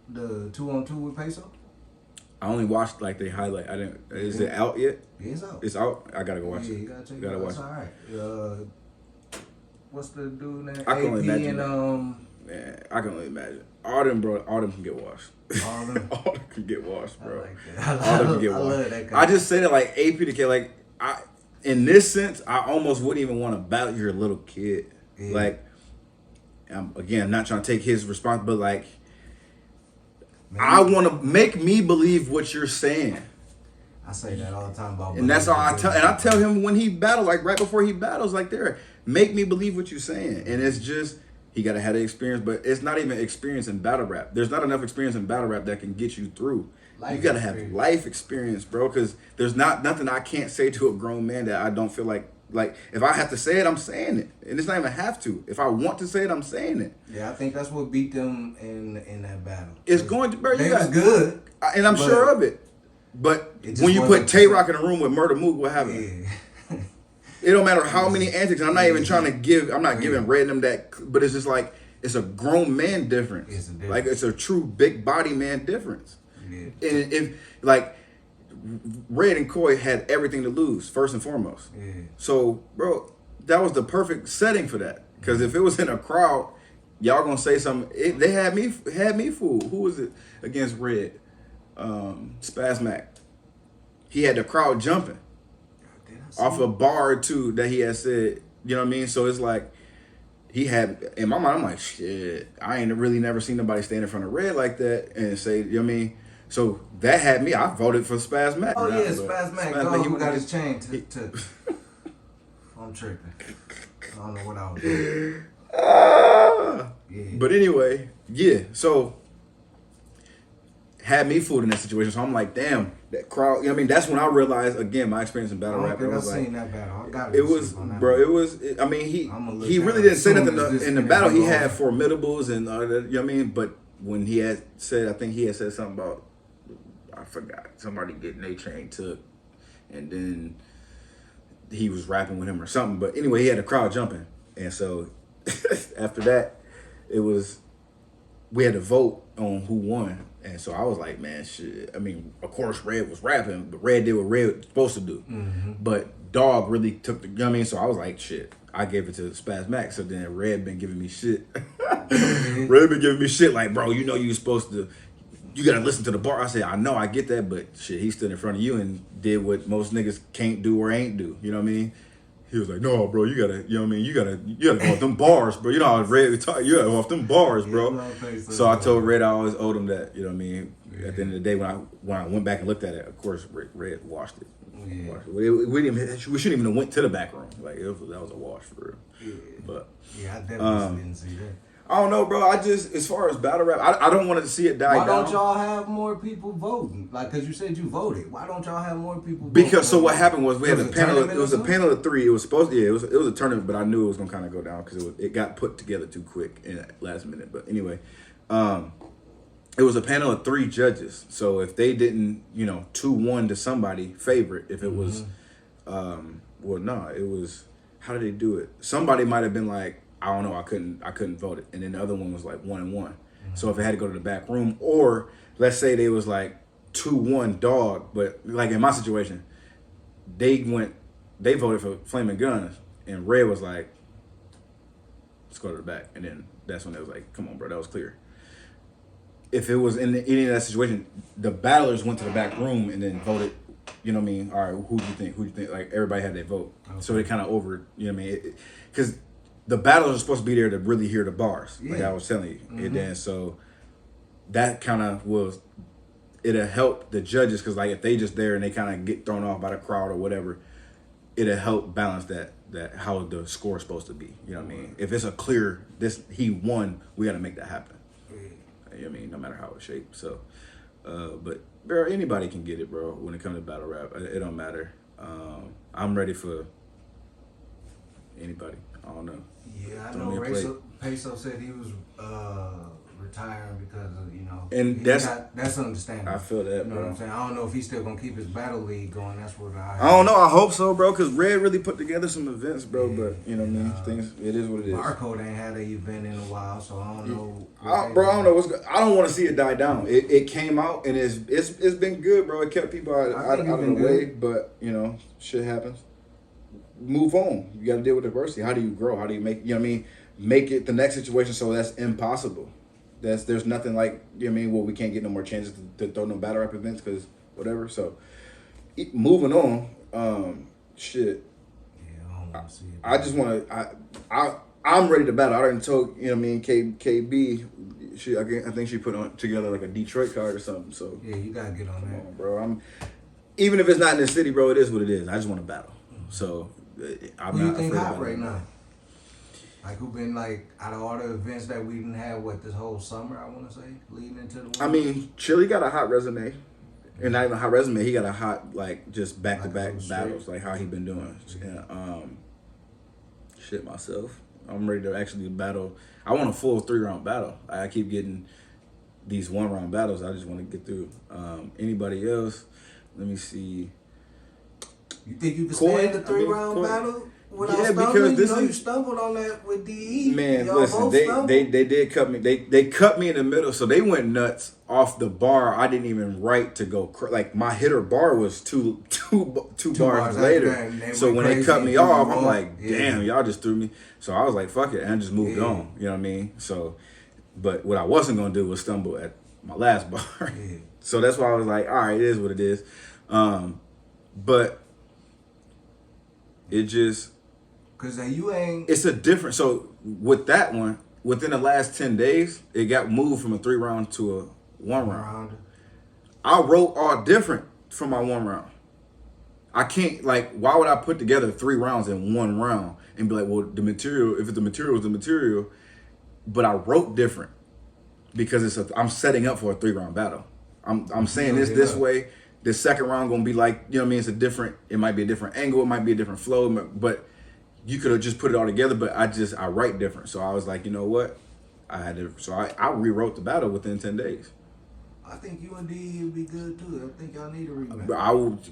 the 2-on-2 with Peso? I only watched like the highlight. I didn't. Is it out yet? Yeah, it's out. It's out. I gotta go watch Yeah, it. you gotta check it Gotta out. watch It's it. all right. What's the dude name? I can only AP imagine. and Man, I can only imagine. All them can get washed. all them. All them can get washed, bro. I like that. All them can get I washed. love that guy. I just say that like AP to kid. Like in this sense, I almost wouldn't even want to battle your little kid. Yeah. Like, again, not trying to take his responsibility. Like, Man, I want to make me believe what you're saying. I say that all the time about. And that's all I tell. And I tell him when he battles, like right before he battles, like there, make me believe what you're saying. And it's just he gotta have the experience, but it's not even experience in battle rap. There's not enough experience in battle rap that can get you through. You gotta have life experience, bro. Because there's nothing I can't say to a grown man that I don't feel like if I have to say it, I'm saying it, and it's not even have to. If I want to say it, I'm saying it. Yeah, I think that's what beat them in that battle. It's going to, bro. They was good, and I'm sure of it. But It just when you put wasn't- Tay Rock in a room with Murder Mook, what happened? Yeah. It don't matter how many antics. And I'm not even trying to give. I'm not giving Red them that. But it's just like it's a grown man difference. It's a difference. Like it's a true big body man difference. Yeah. And if like Red and Coy had everything to lose first and foremost. Yeah. So bro, that was the perfect setting for that. Because if it was in a crowd, y'all gonna say something. They had me fooled. Who was it against Red? Spaz Mac. He had the crowd jumping off a bar or two that he had said, you know what I mean? So it's like he had in my mind, I'm like, shit, I ain't really never seen nobody stand in front of Red like that and say, you know what I mean? So that had me, I voted for Spaz Mac. Oh Nah, yeah, but Spaz Mac. he Got his chain to I'm tripping. I don't know what I was doing. Yeah. But anyway, yeah, so had me fooled in that situation. So I'm like, damn, that crowd, you know what I mean? That's when I realized, again, my experience in battle I rap. don't think I I've was like, seen that battle. I got it was, bro, it was, I mean, I'ma look he that really up didn't as say soon nothing as this in the interview battle. He goes. had formidables and, you know what I mean? But when he had said, I think he had said something about, I forgot, somebody getting their chain took. And then he was rapping with him or something. But anyway, he had the crowd jumping. And so after that, we had to vote on who won. And so I was like, man, shit. I mean, of course, Red was rapping, but Red did what Red was supposed to do. Mm-hmm. But Dog really took the, you know what I mean? So I was like, shit. I gave it to Spaz Mac. So then Red been giving me shit. Red been giving me shit like, bro, you know you supposed to, you got to listen to the bar. I said, I know, I get that, but shit, he stood in front of you and did what most niggas can't do or ain't do. You know what I mean? He was like, no, bro, you gotta, you know what I mean? You gotta go off them bars, bro. You know how Red talk, you gotta go off them bars, bro. So I told Red I always owed him that, you know what I mean? Yeah. At the end of the day, when I went back and looked at it, of course, Red washed it. Yeah. Washed it. We shouldn't even have went to the back room. Like, that was a wash for real. Yeah. But yeah, I definitely didn't see that. I don't know, bro. I just, as far as battle rap, I don't want to see it die Why down. don't y'all have more people voting? Like, cause you said you voted. Why don't y'all have more people? Because so what happened was we had a panel. tournament It was a panel of 3. It was supposed to, yeah, it was a tournament, but I knew it was gonna kind of go down because it got put together too quick in the last minute. But anyway, it was a panel of 3 judges. So if they didn't, 2-1 to somebody favorite, if it was, well, no, it was. How did they do it? Somebody might have been like, I don't know, I couldn't vote it, and then the other one was like 1-1. So if it had to go to the back room, or let's say they was like 2-1 Dog, but like in my situation, they voted for Flaming Guns, and Red was like, let's go to the back, and then that's when they was like, come on, bro, that was clear. If it was in any of that situation, the battlers went to the back room and then voted. You know what I mean? All right, who do you think? Like everybody had their vote, so they kind of over. You know what I mean? Because the battlers are supposed to be there to really hear the bars, like I was telling you. And then so that kind of was, it'll help the judges because like if they just there and they kind of get thrown off by the crowd or whatever, it'll help balance that how the score is supposed to be. You know what I mean? If it's a clear he won, we got to make that happen. You know what I mean? No matter how it's shaped. So But bro, anybody can get it, bro. When it comes to battle rap, it don't matter. I'm ready for anybody. I don't know. Yeah, I Throw me know. a plate. Peso said he was retiring because of And that's understandable. I feel that, You know bro. what I'm saying? I don't know if he's still gonna keep his battle league going. That's what I don't know. I hope so, bro. Cause Red really put together some events, bro. Yeah, but you know what I mean. Things. It is what it is. Barcode ain't had an event in a while, so I don't know. Bro, I don't know what's. I don't want to see it die down. It came out and it's been good, bro. It kept people out of the way, but shit happens. Move on. You got to deal with adversity. How do you grow? How do you make? You know what I mean? Make it the next situation so that's impossible. There's nothing like, you know what I mean? Well, we can't get no more chances to throw no battle rap events because whatever. So, moving on. Shit. Yeah, I don't want to see it. I just want to. I'm ready to battle. I already told KB. I think she put together like a Detroit card or something. So yeah, you gotta get on come that, on, bro. Even if it's not in the city, bro, it is what it is. I just want to battle. So I'm Who not you think afraid hot of right it. now? Like who been like out of all the events that we didn't have this whole summer? I want to say leading into the winter? I mean, Chili got a hot resume, and not even a hot resume. He got a hot just back to back battles, like how he been doing. And, shit, myself, I'm ready to actually battle. I want a full 3-round battle. I keep getting these 1-round battles. I just want to get through. Anybody else? Let me see. You think you can Coy, stand the 3-round Coy. battle without Yeah, stumbling? because this you is- stumbled on that with DE. Man, Y'all listen, both they stumbled? did cut me. They cut me in the middle, so they went nuts off the bar. I didn't even write to go like my hitter bar was two bars bars later. after that, and they So went when they crazy cut and me threw off, you I'm off. like, Yeah. damn, y'all just threw me. So I was like, fuck it, and I just moved on. You know what I mean? So, but what I wasn't gonna do was stumble at my last bar. Yeah. So that's why I was like, all right, it is what it is. But it just. Cause you ain't. It's a different. So with that one, within the last 10 days, it got moved from a 3-round to a 1-round. Around. I wrote all different for my 1-round. I can't, like, why would I put together 3 rounds in 1 round and be like, well, the material, if the material is the material, but I wrote different because I'm setting up for a 3-round battle. I'm saying this way. The second round gonna be like, you know what I mean? It might be a different angle, it might be a different flow, but you could have just put it all together, but I write different. So I was like, you know what? I rewrote the battle within 10 days. I think you and D would be good too. I think y'all need a rematch.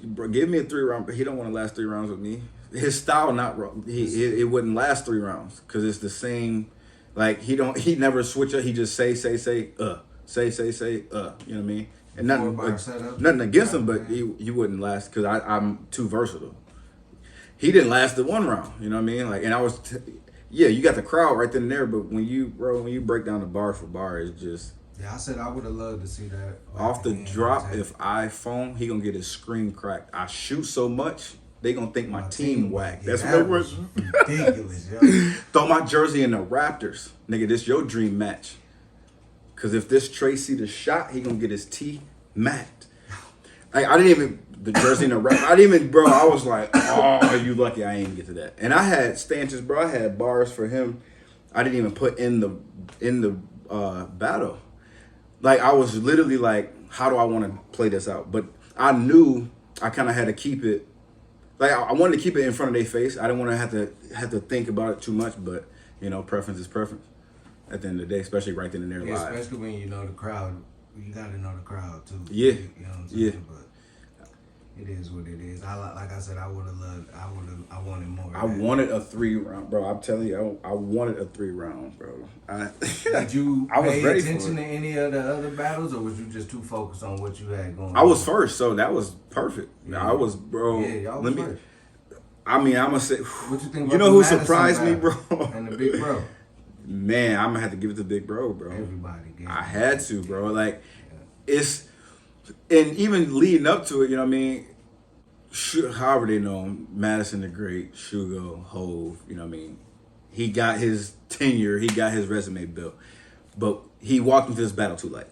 Bro, give me a 3-round, but he don't want to last 3 rounds with me. His style not it wouldn't last 3 rounds because it's the same. Like he never switch up. He just say say you know what I mean? And nothing against him, but he wouldn't last because I'm too versatile. He didn't last the 1 round, you know what I mean? Like, and I was, you got the crowd right then and there, but when you break down the bar for bar, it's just. Yeah, I said I would have loved to see that. Off the drop, if I phone, he gonna get his screen cracked. I shoot so much, they gonna think my team whack. Yeah, That's that what it was. ridiculous, yo. Throw my jersey in the Raptors. Nigga, this your dream match. Cause if this Tracy the shot, he gonna get his tee macked. Like, I didn't even, the jersey in the Raptors, I didn't even, bro, I was like, oh, you lucky I ain't get to that. And I had stanches, bro, I had bars for him. I didn't even put in the battle. Like, I was literally like, how do I want to play this out? But I knew I kind of had to keep it, like, I wanted to keep it in front of their face. I didn't want to have to think about it too much, but, preference is preference at the end of the day, especially right then and there live. Especially when you know the crowd. You got to know the crowd, too. Yeah. You know what I'm saying? Yeah. But it is what it is. Like I said, I wanted more. I wanted a 3-round, bro. I'm telling you, I wanted a 3-round, bro. Did you I was pay ready attention for to it. any of the other battles, or was you just too focused on what you had going on? I was first, so that was perfect. Yeah. I was, bro. Yeah, y'all was first. I mean, I'm gonna say, What you think you about know the who Madison surprised me, battle bro? And the big bro. Man, I'm gonna have to give it to Big Bro, bro. Everybody gave I it. had to, bro. Like, it's, and even leading up to it, you know what I mean? However they know him, Madison the Great, Sugo, Hove, you know what I mean? He got his tenure, he got his resume built. But he walked into this battle too late.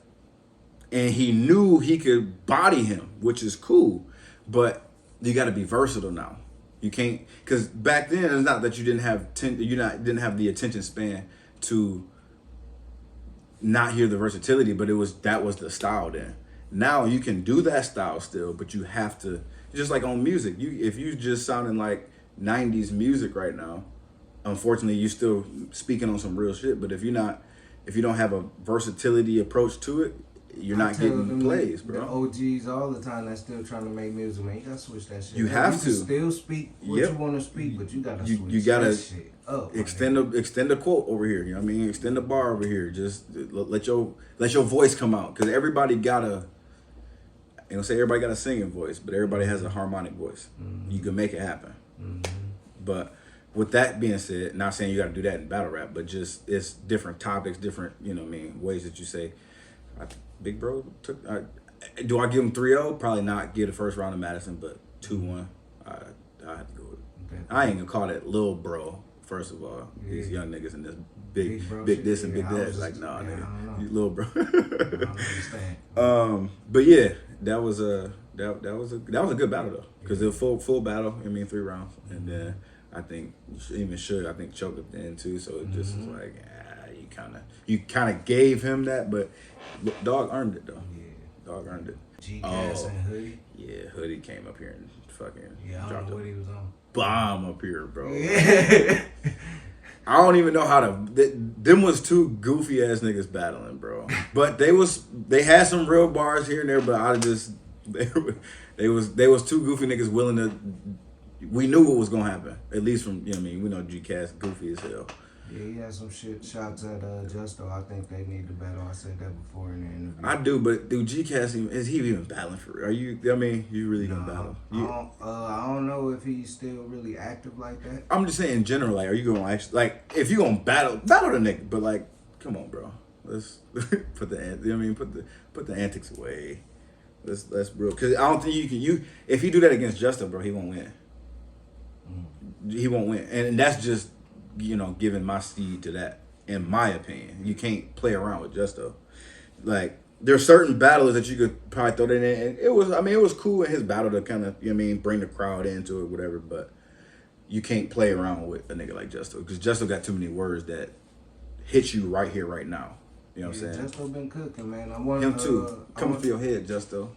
And he knew he could body him, which is cool. But you got to be versatile now. You can't, because back then it's not that you didn't have didn't have the attention span to not hear the versatility, but that was the style then. now you can do that style still, but you have to, just like on music, if you just sounding like 90s music right now, unfortunately you still speaking on some real shit. But if you don't have a versatility approach to it, you're not getting plays, bro. The OGs all the time that's still trying to make music, man. You gotta switch that shit. You have to still speak what you want to speak, but you gotta switch you gotta that shit up. Extend a quote over here. You know what I mean? Extend a bar over here. Just let your voice come out, because everybody gotta. You know, say everybody got a singing voice, but everybody has a harmonic voice. Mm-hmm. You can make it happen. Mm-hmm. But with that being said, not saying you got to do that in battle rap, but just it's different topics, different, you know what I mean, ways that you say. Big Bro took. Do I give him 3-0? Probably not. Give the first round of Madison, but 2-1. I have to go with it. Okay. I ain't gonna call that Lil Bro. First of all, these young niggas in this big this and big that. Like, nah, nigga, you Lil Bro. I don't understand. But yeah, that was a good battle though, because it was full battle. I mean, 3 rounds, and then I think I think choked at the end too. So it just was like, you kind of gave him that, but Dog earned it though. Yeah, Dog earned it. G-Gas and Hoodie. Yeah, Hoodie came up here and fucking I don't know what he was on. Bomb up here, bro. Yeah. I don't even know how to. Them was two goofy ass niggas battling, bro. But they had some real bars here and there, but I just they was two goofy niggas willing to. We knew what was gonna happen, at least from, you know what I mean. We know G-Cast goofy as hell. Yeah, he had some shit shots at Justo. I think they need to battle. I said that before in the interview. I do, but dude, G-Cast, is he even battling for real? Are you? I mean, you really gonna battle? I don't know if he's still really active like that. I'm just saying in general, like, are you gonna actually, like, if you gonna battle the nigga? But like, come on, bro. Let's put the antics away. Let's real, because I don't think if you do that against Justo, bro, he won't win. He won't win, and that's just, you know, giving my seed to that, in my opinion. You can't play around with Justo. Like, there's certain battlers that you could probably throw that in, and it was cool in his battle to kind of, you know what I mean, bring the crowd into it, whatever, but you can't play around with a nigga like Justo, because Justo got too many words that hit you right here, right now. You know what I'm saying? Justo been cooking, man. Him too. Coming for your head, Justo.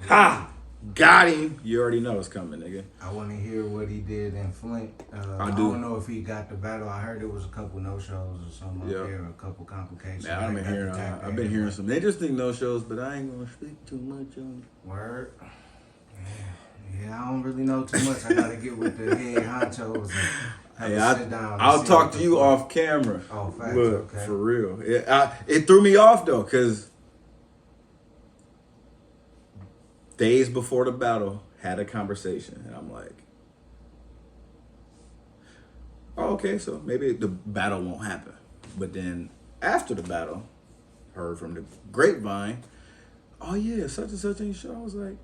Ha! Got him. You already know it's coming, nigga. I want to hear what he did in Flint. I don't know if he got the battle. I heard there was a couple no-shows or something up there, a couple complications. Yeah, I've been hearing some interesting no-shows, but I ain't gonna speak too much on it. Word. Yeah, I don't really know too much. I gotta get with the head honchos and have a sit down. I'll talk to you off camera. Oh, facts. But okay. For real. It threw me off though, because days before the battle, had a conversation, and I'm like, oh, okay, so maybe the battle won't happen. But then after the battle, heard from the grapevine, oh yeah, such and such ain't show. I was like,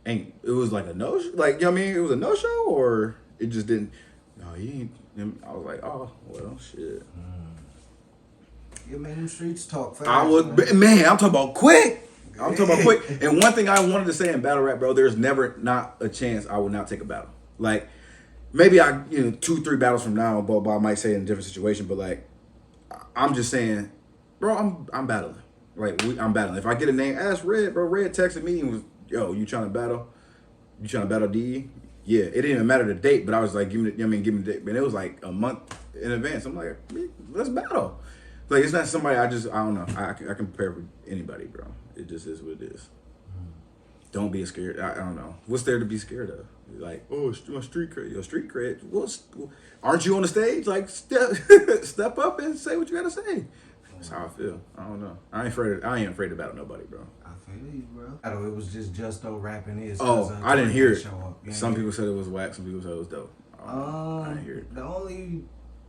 it was like a no show, like, you know what I mean? It was a no show, or it just didn't. No, he ain't. I was like, oh well, shit. Yeah, man, them streets talk fast. Man, I'm talking about quick. I'm talking about quick. And one thing I wanted to say in battle rap, bro, there's never not a chance I would not take a battle. Like, maybe 2-3 battles from now, but I might say it in a different situation. But like, I'm just saying, bro, I'm battling. Like, I'm battling. If I get a name, ask Red, bro. Red texted me and was, yo, you trying to battle? You trying to battle DE? Yeah, it didn't even matter the date, but I was like, give me the date. And it was like a month in advance. I'm like, let's battle. Like, it's not somebody I don't know. I can prepare for anybody, bro. It just is what it is. Don't be scared. I don't know. What's there to be scared of? Like, oh, my street cred. Your street cred. Well, aren't you on the stage? Like, step up and say what you gotta say. That's how I feel. I don't know. I ain't afraid to battle nobody, bro. I feel you, bro. It was just Justo rapping his. I didn't hear it. Some people said it was whack. Some people said it was dope. I didn't hear it. The only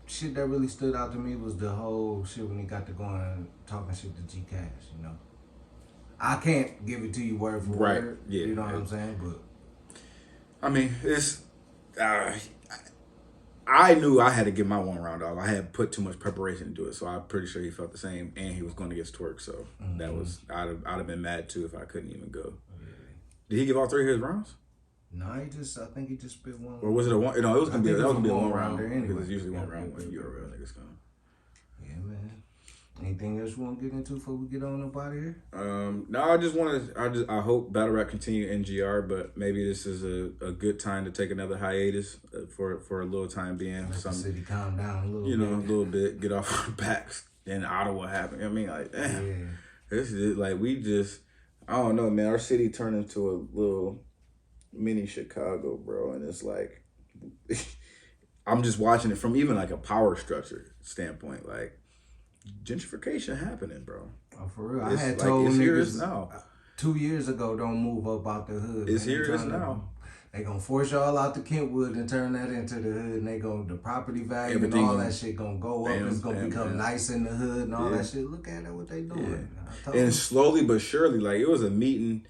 shit that really stood out to me was the whole shit when he got to going and talking shit to G-Cash, you know. I can't give it to you word for word. Yeah, you know what I'm saying? But I mean, it's I knew I had to get my one round off. I had put too much preparation into it, so I'm pretty sure he felt the same, and he was going against Twerk, so that was I'd have been mad too if I couldn't even go. Yeah. Did he give all 3 of his rounds? No, I think he just spit one. Or was it a one? No, it was gonna be a one round. Anyway. Because it's usually one round when URL niggas come. Yeah, man. Anything else you want to get into before we get on up out of here? No, I hope battle rap continue NGR, but maybe this is a good time to take another hiatus for a little time being. Let the city calm down a little you know, bit. a little bit, get off our backs. Then Ottawa happened. I mean, like, damn, Yeah. this is like I don't know, man. Our city turned into a little mini Chicago, bro, and it's like I'm just watching it from even like a power structure standpoint, like. Gentrification happening, bro. Oh, for real. It's I had like, told it's here, niggas it's now. 2 years ago, don't move up out the hood. It's man. here, it's now. They gonna force y'all out to Kentwood and turn that into the hood, and the property value Everything and all gonna- that shit gonna go up. Bam, It's gonna bam, become bam. nice in the hood and all Yeah. that shit. Look at that, what they doing. I told And you. slowly but surely, like it was a meeting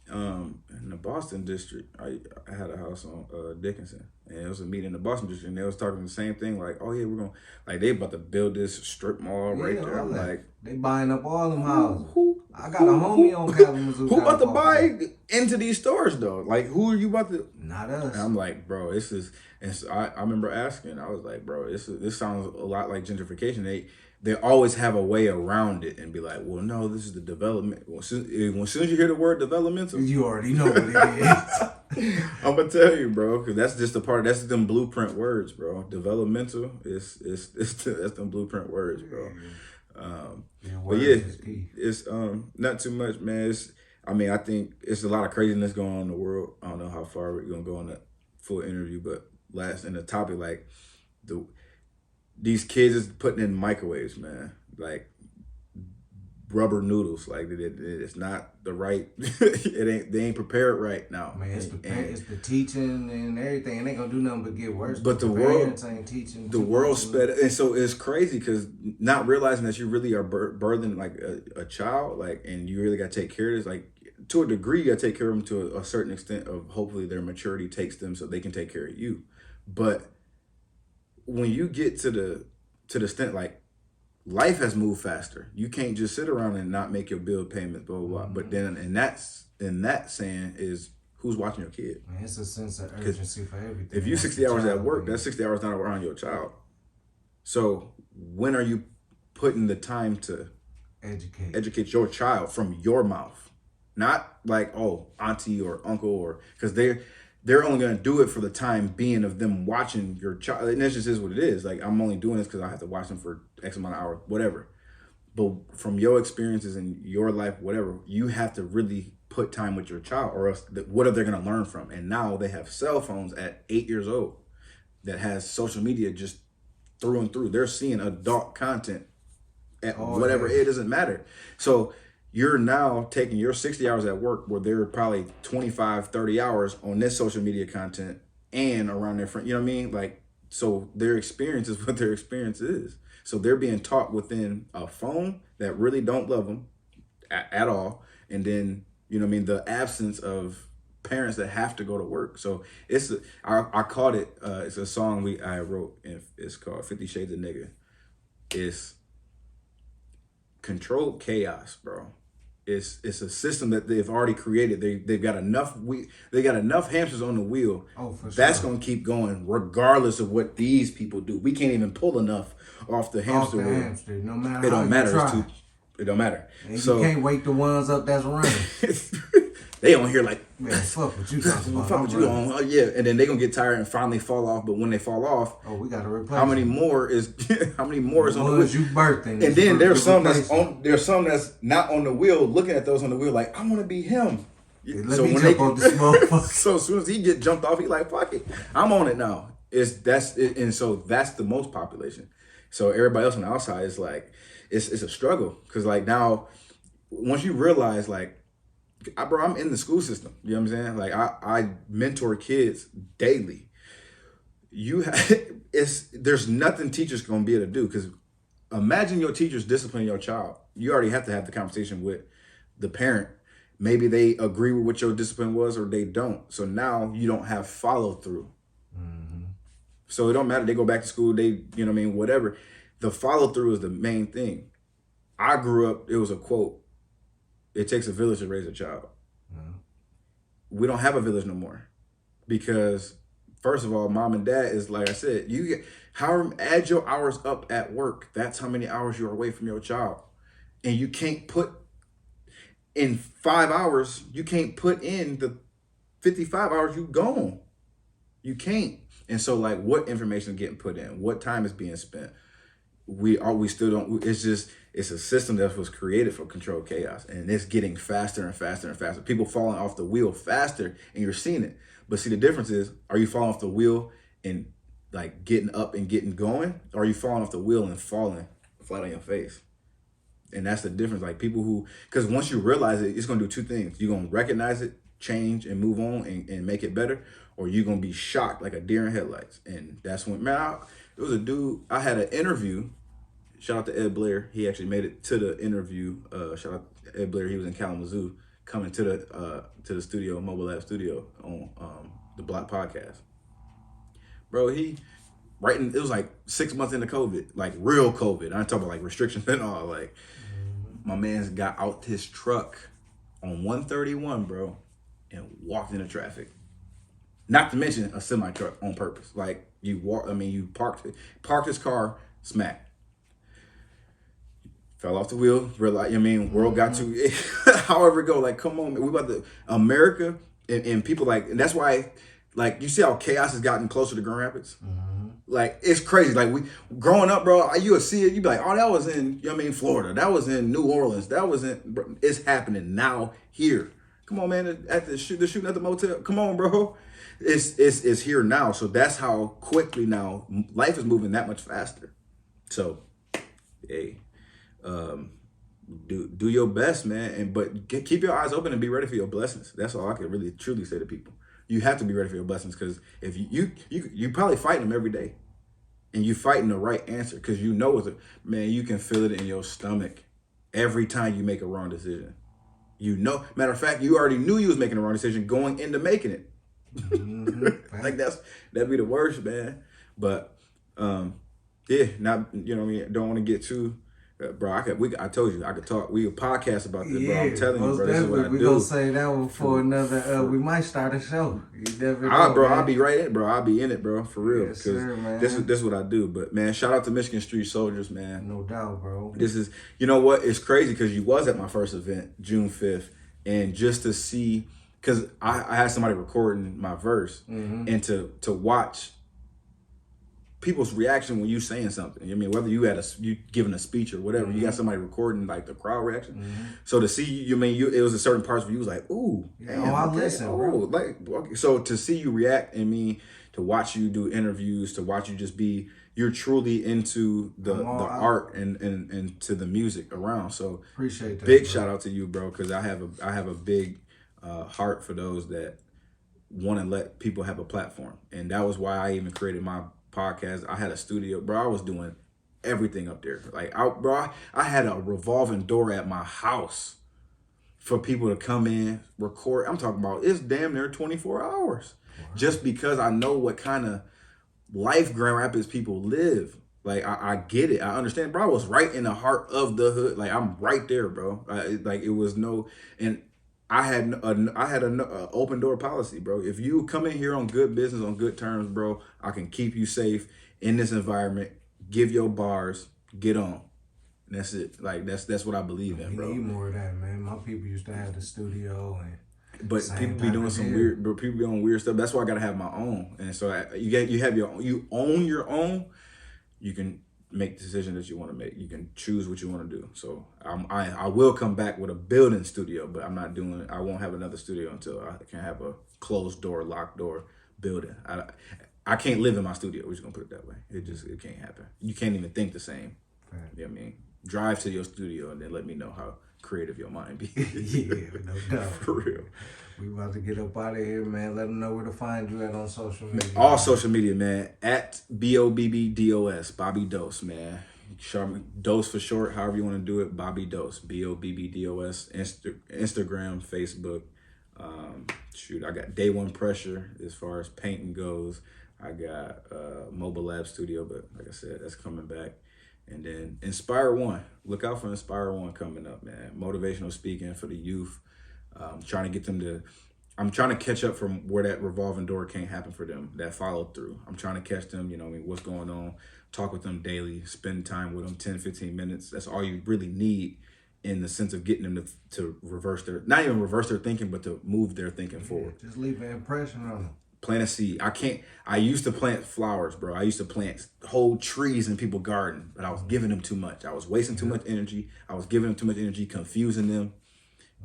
in the Boston district. I had a house on Dickinson, and it was a meeting in the Boston district, and they was talking the same thing, like, oh yeah, we're gonna like they about to build this strip mall right there. all I'm that. like, They buying up all them houses. who I got a homie on Kalamazoo. who about to buy into these stores though? Like, who are you about to? Not us. And I'm like, bro, this is. And so I remember asking, I was like, bro, this sounds a lot like gentrification. They always have a way around it and be like, well, no, this is the development. As soon as you hear the word developmental, You already know what it is. I'm gonna tell you, bro, because that's just that's them blueprint words, bro. Developmental that's them blueprint words, bro. But yeah, it's not too much, man. I think it's a lot of craziness going on in the world. I don't know how far we're gonna go on the full interview, but last in the topic, like these kids is putting in microwaves, man. Like rubber noodles, like it's not the right. They ain't prepared right now. Man, it's the teaching and everything, and they gonna do nothing but get worse. But the parents ain't teaching. The world sped, and so it's crazy because not realizing that you really are birthing like a child, like, and you really got to take care of this, like. To a degree, you got to take care of them to a certain extent of hopefully their maturity takes them so they can take care of you. But when you get to the extent, like, life has moved faster. You can't just sit around and not make your bill payments, blah, blah, blah. Mm-hmm. But then in that saying is who's watching your kid? Man, it's a sense of urgency for everything. If you 60 hours at work, that's 60 hours not around your child. So when are you putting the time to educate your child from your mouth? Not like, oh, auntie or uncle, or because they're only gonna do it for the time being of them watching your child. And that just is what it is. Like, I'm only doing this because I have to watch them for X amount of hours, whatever. But from your experiences in your life, whatever, you have to really put time with your child, or else what are they gonna learn from? And now they have cell phones at 8 years old that has social media just through and through. They're seeing adult content at whatever. It doesn't matter. So you're now taking your 60 hours at work where they're probably 25, 30 hours on this social media content and around their friend, you know what I mean? Like, so their experience is what their experience is. So they're being taught within a phone that really don't love them at all. And then, you know what I mean? The absence of parents that have to go to work. So I called it, it's a song I wrote, and it's called 50 Shades of Nigga. It's controlled chaos, bro. It's a system that they've already created. They've got enough hamsters on the wheel. Oh, for sure. That's gonna keep going regardless of what these people do. We can't even pull enough off the hamster wheel. No matter It how don't matter. you try. It don't matter. And So you can't wake the ones up that's running. they on here like, Man, fuck what you talking about. fuck what you on? Oh, yeah, and then they gonna get tired and finally fall off. But when they fall off, we gotta replace. how many more is on the wheel? Ones you birthing. And then there's some that's not on the wheel, looking at those on the wheel like, I want to be him. Let me jump on this motherfucker. So as soon as he get jumped off, he like, fuck it, I'm on it now. And so that's the most population. So everybody else on the outside is like, it's a struggle, because like now, once you realize like, I'm in the school system. You know what I'm saying? Like I mentor kids daily. There's nothing teachers gonna be able to do, because imagine your teachers disciplining your child. You already have to have the conversation with the parent. Maybe they agree with what your discipline was or they don't. So now you don't have follow through. Mm-hmm. So it don't matter. They go back to school. You know what I mean? Whatever. The follow through is the main thing. I grew up, it was a quote. It takes a village to raise a child. Mm-hmm. We don't have a village no more, because first of all, mom and dad is like I said, you get add your hours up at work. That's how many hours you're away from your child. And you can't put in 5 hours, you can't put in the 55 hours you gone. You can't. And so like what information is getting put in? What time is being spent? We still don't, it's a system that was created for controlled chaos, and it's getting faster and faster and faster. People falling off the wheel faster, and you're seeing it. But see, the difference is, are you falling off the wheel and like getting up and getting going? Or are you falling off the wheel and falling flat on your face? And that's the difference. Like people who, because once you realize it, it's going to do two things. You're going to recognize it, change and move on and make it better, or you're going to be shocked like a deer in headlights. And that's when, man, it was a dude, I had an interview. Shout out to Ed Blair. He actually made it to the interview. Shout out to Ed Blair. He was in Kalamazoo, coming to the studio, Mobile Lab Studio on the Block Podcast. Bro, it was like 6 months into COVID, like real COVID. I'm talking about like restrictions and all. Like my man's got out his truck on 131, bro, and walked into traffic. Not to mention a semi truck on purpose. Like you parked his car, smack. Fell off the wheel, realized, world got to, however it go, like, come on, man, we about to, America, and people like, and that's why, like, you see how chaos has gotten closer to Grand Rapids? Mm-hmm. Like, it's crazy. Like, growing up, bro, you would see it, you'd be like, oh, that was in, Florida, that was in New Orleans, bro, it's happening now here. Come on, man, they're shooting at the motel, come on, bro. It's here now, so that's how quickly now, life is moving that much faster. So, hey. Do your best, man, but keep your eyes open and be ready for your blessings. That's all I can really truly say to people. You have to be ready for your blessings, because if you probably fighting them every day, and you fighting the right answer, because man, you can feel it in your stomach every time you make a wrong decision. Matter of fact, you already knew you was making the wrong decision going into making it. Mm-hmm. Like that'd be the worst, man. But yeah, not don't want to get too. Bro, I told you I could talk. We could podcast about this, bro. I'm telling you, bro. This is what I do. We're gonna say that one for another. We might start a show. You never know, bro. I'll be right in, bro. I'll be in it, bro, for real. Yes, sir, man. This is what I do. But man, shout out to Michigan Street Soldiers, man. No doubt, bro. This is, you know what? It's crazy because you was at my first event, June 5th, and just to see, because I had somebody recording my verse, mm-hmm. and to watch people's reaction when you saying something. Whether you giving a speech or whatever, mm-hmm. you got somebody recording like the crowd reaction. Mm-hmm. So to see it was a certain parts where you was like, ooh, damn, I listen, bro. Like, okay. So to see you react and to watch you do interviews, to watch you just you're truly into the art and to the music around. So appreciate that. Big shout out to you, bro, because I have a big heart for those that want to let people have a platform, and that was why I even created my podcast. I had a studio, bro. I was doing everything up there. Like, I had a revolving door at my house for people to come in, record. I'm talking about, it's damn near 24 hours. Wow. Just because I know what kind of life Grand Rapids people live. Like, I get it. I understand, bro. I was right in the heart of the hood. Like, I'm right there, bro. It was no, and I had an open door policy, bro. If you come in here on good business, on good terms, bro, I can keep you safe in this environment. Give your bars, get on. And that's it. Like that's what I believe in, bro. We need more of that, man. My people used to have the studio, but people be doing some weird. But people be on weird stuff. That's why I gotta have my own. And so you own your own. You can make the decision that you want to make. You can choose what you want to do. So I will come back with a building studio, but I won't have another studio until I can have a closed door, locked door building. I can't live in my studio. We're just gonna put it that way. It can't happen. You can't even think the same. Right. You know what I mean? Drive to your studio and then let me know how creative your mind be. Yeah, no doubt. For real. We about to get up out of here, man. Let them know where to find you at on social media. All social media, man. At BOBBDOS, Bobby Dose, man. Dose for short, however you want to do it. Bobby Dose, BOBBDOS. Instagram, Facebook. I got Day One Pressure as far as painting goes. I got Mobile Lab Studio, but like I said, that's coming back. And then Inspire One. Look out for Inspire One coming up, man. Motivational speaking for the youth. Trying to get them to I'm trying to catch up from where that revolving door can't happen for them, that follow through. I'm trying to catch them, you know what I mean, what's going on, talk with them daily, spend time with them, 10, 15 minutes. That's all you really need in the sense of getting them to reverse their, not even reverse their thinking, but to move their thinking forward. Just leave an impression on them. Plant a seed. I used to plant flowers, bro. I used to plant whole trees in people's garden, but I was giving them too much. I was wasting too much energy. I was giving them too much energy, confusing them.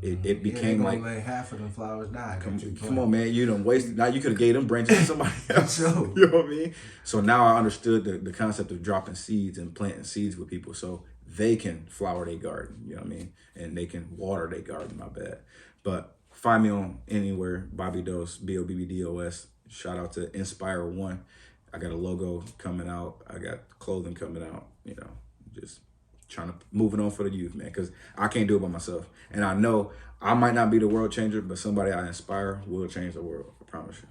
It became like let half of them flowers die. Come on, man. You done wasted. Now you could have gave them branches to somebody else. Sure. You know what I mean? So now I understood the concept of dropping seeds and planting seeds with people so they can flower their garden. You know what I mean? And they can water their garden, my bad. But find me on anywhere, Bobby Dos, BOBBDOS. Shout out to Inspire One. I got a logo coming out. I got clothing coming out. You know, just trying to move it on for the youth, man, because I can't do it by myself. And I know I might not be the world changer, but somebody I inspire will change the world. I promise you.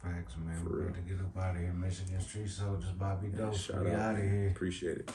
Facts, man. We're ready to get up out of here. Michigan Street Soldiers, Bobby Dos. Shout We out out of here. Appreciate it.